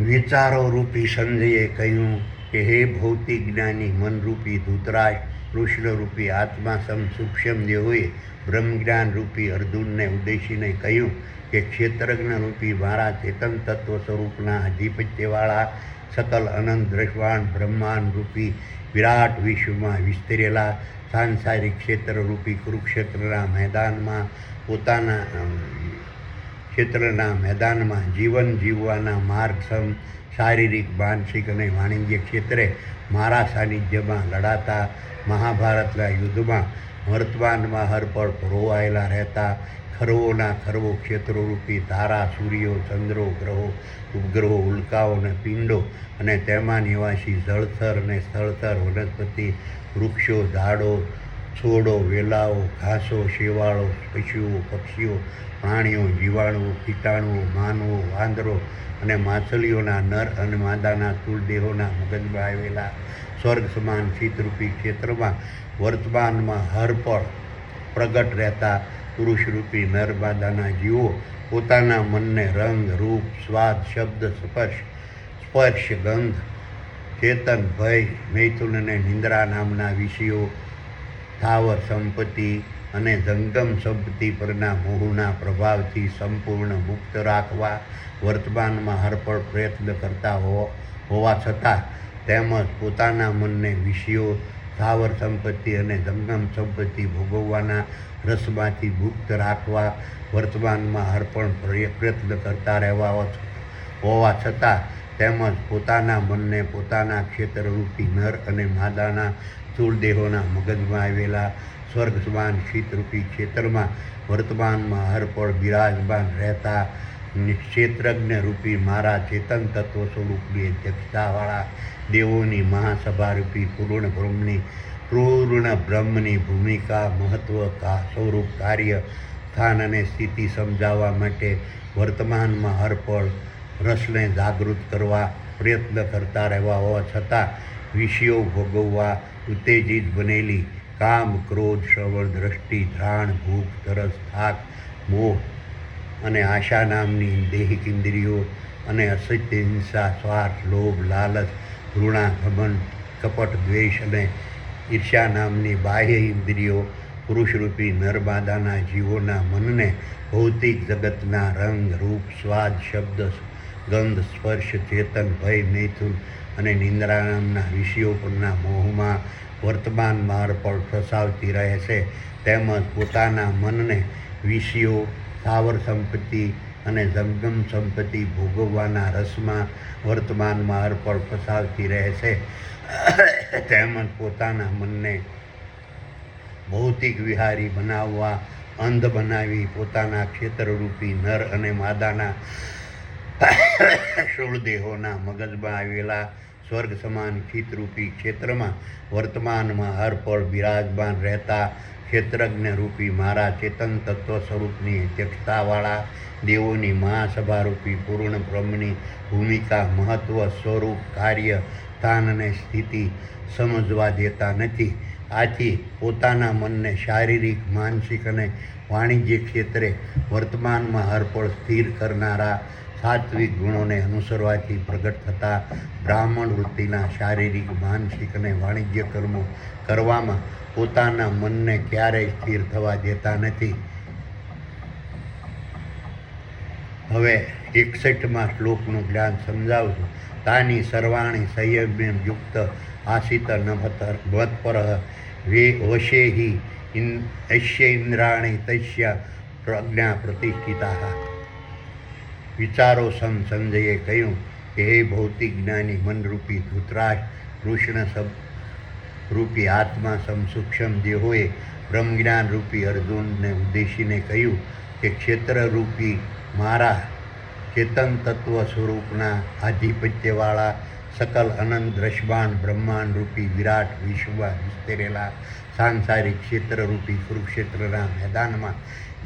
વિચારો રૂપી સંજયે કહ્યું કે હે ભૌતિક જ્ઞાની મનરૂપી ધૃતરાષ્ટ્ર, કૃષ્ણરૂપી આત્મા સૂક્ષ્મ દેહોએ બ્રહ્મજ્ઞાન રૂપી અર્જુનને ઉદ્દેશીને કહ્યું કે ક્ષેત્રજ્ઞ રૂપી મારા ચેતન તત્વ સ્વરૂપના આધિપત્યવાળા સકલ અનંત દ્રષ્વાન બ્રહ્માંડ રૂપી વિરાટ વિશ્વમાં વિસ્તરેલા સાંસારિક ક્ષેત્રરૂપી કુરુક્ષેત્રના મેદાનમાં જીવન જીવવાના માર્ગ શારીરિક, માનસિક અને વાણિજ્ય ક્ષેત્રે મારા સાનિધ્યમાં લડાતા મહાભારતના યુદ્ધમાં વર્તમાનમાં હરપળ પરોવાયેલા રહેતા ખરવોના ખરવો ક્ષેત્રોરૂપી તારા, સૂર્યો, ચંદ્રો, ગ્રહો, ઉપગ્રહો, ઉલ્કાઓ અને પિંડો અને તેમાં નિવાસી જળચર અને સ્થળચર વનસ્પતિ, વૃક્ષો, ઝાડો, છોડો, વેલાઓ, ઘાસો, શેવાળો, પશુઓ, પક્ષીઓ, પ્રાણીઓ, જીવાણુઓ, કીટાણુઓ, માનવો, વાંદરો અને માછલીઓના નર અને માદાના સ્થૂળ દેહોના મગજમાં આવેલા સ્વર્ગ સમાન ચિત્તરૂપી ક્ષેત્રમાં વર્તમાનમાં હરપળ પ્રગટ રહેતા પુરુષરૂપી નર માદાના જીવો પોતાના મનને રંગ, રૂપ, સ્વાદ, શબ્દ, સ્પર્શ, ગંધ, ચેતન, ભય, મૈથુન અને નિંદ્રા નામના વિષયો, સ્થાવર સંપત્તિ અને જંગમ સંપત્તિ પરના મોહના પ્રભાવથી સંપૂર્ણ મુક્ત રાખવા વર્તમાનમાં હરપળ પ્રયત્ન કરતા હોવા છતાં તેમજ પોતાના મનને વિષયો, સ્થાવર સંપત્તિ અને જંગમ સંપત્તિ ભોગવવાના રસમાંથી મુક્ત રાખવા વર્તમાનમાં હરપળ પ્રયત્ન કરતા હોવા છતાં તેમજ પોતાના મનને પોતાના ક્ષેત્રરૂપી નર અને માદાના સ્થૂળ દેહોના મગજમાં આવેલા સ્વર્ગ સમાન ચિત્તરૂપી ક્ષેત્રમાં વર્તમાનમાં હરપળ બિરાજમાન રહેતા ક્ષેત્રજ્ઞ રૂપી મારા ચેતન તત્વ સ્વરૂપની અધ્યક્ષતાવાળા દેવોની મહાસભારૂપી પૂર્ણ બ્રહ્મની ભૂમિકા, મહત્વ, સ્વરૂપ, કાર્ય, સ્થાન અને સ્થિતિ સમજાવવા માટે વર્તમાનમાં હરપળ રસને જાગૃત કરવા પ્રયત્ન કરતા રહેવા હોવા છતાં વિષયો ભોગવવા ઉત્તેજિત બનેલી કામ, ક્રોધ, શ્રવણ, દ્રષ્ટિ, ઘ્રાણ, ભૂખ, તરસ, થાક, મોહ અને આશા નામની દૈહિક ઇન્દ્રિયો અને અસત્ય, હિંસા, સ્વાર્થ, લોભ, લાલચ, ઘૃણા, ઘમંડ, કપટ, દ્વેષ અને ઈર્ષ્યા નામની બાહ્ય ઇન્દ્રિયો પુરુષરૂપી નરમાદાના જીવોના મનને ભૌતિક જગતના રંગ, રૂપ, સ્વાદ, શબ્દ, ગંધ, સ્પર્શ, ચેતન, ભય, મૈથુન અને નિંદ્રા નામના વિષયો પરના મોહમાં વર્તમાનમાં હરપળ ફસાવતી રહે છે તેમજ પોતાના મનને વિષયો, સ્થાવર સંપત્તિ અને જંગમ સંપત્તિ ભોગવવાના રસમાં વર્તમાનમાં હરપળ ફસાવતી રહે છે. તેમજ પોતાના મનને ભૌતિક વિહારી બનાવવા, અંધ બનાવી પોતાના ક્ષેત્રરૂપી નર અને માદાના શૂળ દેહોના મગજમાં આવેલા સ્વર્ગ સમાન ચિત્તરૂપી ક્ષેત્રમાં વર્તમાનમાં હરપળ બિરાજમાન રહેતા ક્ષેત્રજ્ઞ રૂપી મારા ચેતન તત્વ સ્વરૂપની અધ્યક્ષતાવાળા દેવોની મહાસભારૂપી પૂર્ણ બ્રહ્મની ભૂમિકા, મહત્વ, સ્વરૂપ, કાર્ય, સ્થાન અને સ્થિતિ સમજવા દેતા નથી. આથી પોતાના મનને શારીરિક, માનસિક અને વાણિજ્ય ક્ષેત્રે વર્તમાનમાં હરપળ સ્થિર કરનારા સાત્વિક ગુણોને અનુસરવાથી પ્રગટ થતા બ્રાહ્મણ વૃત્તિના શારીરિક, માનસિક અને વાણિજ્ય કર્મો કરવામાં પોતાના મનને ક્યારેય સ્થિર થવા દેતા નથી. હવે 61મા શ્લોકનું જ્ઞાન સમજાવું છું. તાની સર્વાણી સંયમ્ય યુક્ત આસિત નભત્પરઃ વશેહિ અસ્ય ઇન્દ્રાણી તસ્ય પ્રજ્ઞા પ્રતિષ્ઠિતા. વિચારો સંજયે કહ્યું કે હે ભૌતિક જ્ઞાની મનરૂપી ધૃતરાષ્ટ્ર, કૃષ્ણ રૂપી આત્મા સૂક્ષ્મ દેહોએ બ્રહ્મજ્ઞાન રૂપી અર્જુનને ઉદ્દેશીને કહ્યું કે ક્ષેત્રરૂપી મારા ચેતન તત્વ સ્વરૂપના આધિપત્યવાળા સકલ અનંત દ્રશ્યમાન બ્રહ્માંડ રૂપી વિરાટ વિશ્વમાં વિસ્તરેલા સાંસારિક ક્ષેત્રરૂપી કુરુક્ષેત્રના મેદાનમાં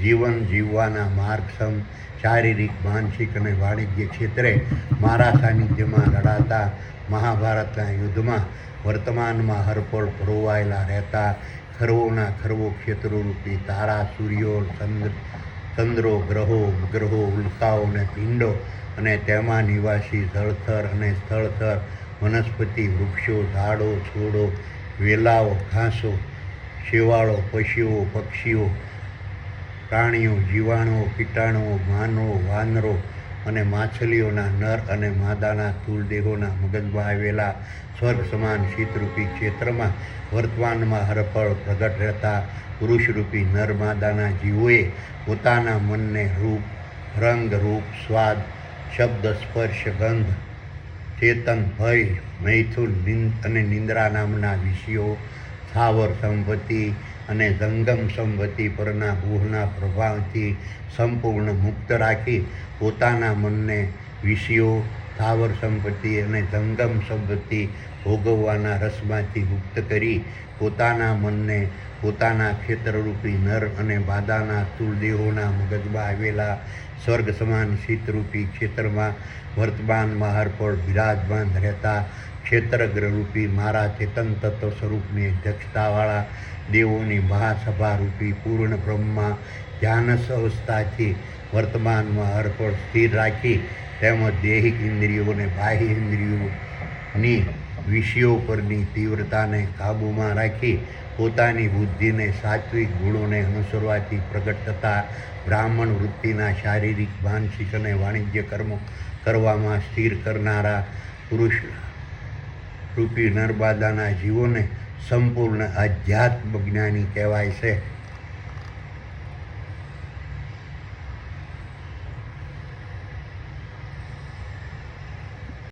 જીવન જીવવાના માર્ગસમ શારીરિક, માનસિક અને વાણિજ્ય ક્ષેત્રે મારા સાનિધ્યમાં લડાતા મહાભારતના યુદ્ધમાં વર્તમાનમાં હરપળ પરોવાયેલા રહેતા ખરવોના ખરવો ક્ષેત્રોરૂપી તારા, સૂર્યો, ચંદ્રો, ગ્રહો, ઉપગ્રહો, ઉલ્કાઓ અને પિંડો અને તેમાં નિવાસી જળથર અને સ્થળથર, વનસ્પતિ, વૃક્ષો, ઝાડો, છોડો, વેલાઓ, ઘાસો, શેવાળો, પશુઓ, પક્ષીઓ, પ્રાણીઓ, જીવાણુઓ, કીટાણુઓ, માનવો, વાનરો અને માછલીઓના નર અને માદાના સ્થૂળ દેહોના મગજમાં આવેલા સ્વર્ગ સમાન શીતરૂપી ક્ષેત્રમાં વર્તમાનમાં હરપળ પ્રગટ રહેતા પુરુષરૂપી નર માદાના જીવોએ પોતાના મનને રૂપ, રંગ, રૂપ, સ્વાદ, શબ્દ, સ્પર્શ, ગંધ, ચેતન, ભય, મૈથુન અને નિંદ્રા નામના વિષયો, સ્થાવર સંપત્તિ અને જંગમ સંપત્તિ પરના મોહના પ્રભાવથી સંપૂર્ણ મુક્ત રાખી પોતાના મનને વિષયો, સ્થાવર સંપત્તિ અને જંગમ સંપત્તિ ભોગવવાના રસમાંથી મુક્ત કરી પોતાના મનને પોતાના ક્ષેત્રરૂપી નર અને માદાના સ્થૂળ દેહોના મગજમાં આવેલા સ્વર્ગ સમાન શીતરૂપી ક્ષેત્રમાં વર્તમાનમાં હરપળ બિરાજમાન રહેતા ક્ષેત્રગ્રહરૂપી મારા ચેતન તત્વ સ્વરૂપની અધ્યક્ષતાવાળા દેવોની મહાસભારૂપી પૂર્ણ બ્રહ્મમાં ધ્યાનસ અવસ્થાથી વર્તમાનમાં હરપળ સ્થિર રાખી તેમજ દૈહિક ઇન્દ્રિયોને બાહ્ય ઇન્દ્રિયોની વિષયો પરની તીવ્રતાને કાબૂમાં રાખી પોતાની બુદ્ધિને સાત્વિક ગુણોને અનુસરવાથી પ્રગટ થતા બ્રાહ્મણ વૃત્તિના શારીરિક, માનસિક અને વાણિજ્ય કર્મો કરવામાં સ્થિર કરનારા પુરુષ રૂપી નર્મદાના જીવોને સંપૂર્ણ આધ્યાત્મ જ્ઞાની કહેવાય છે.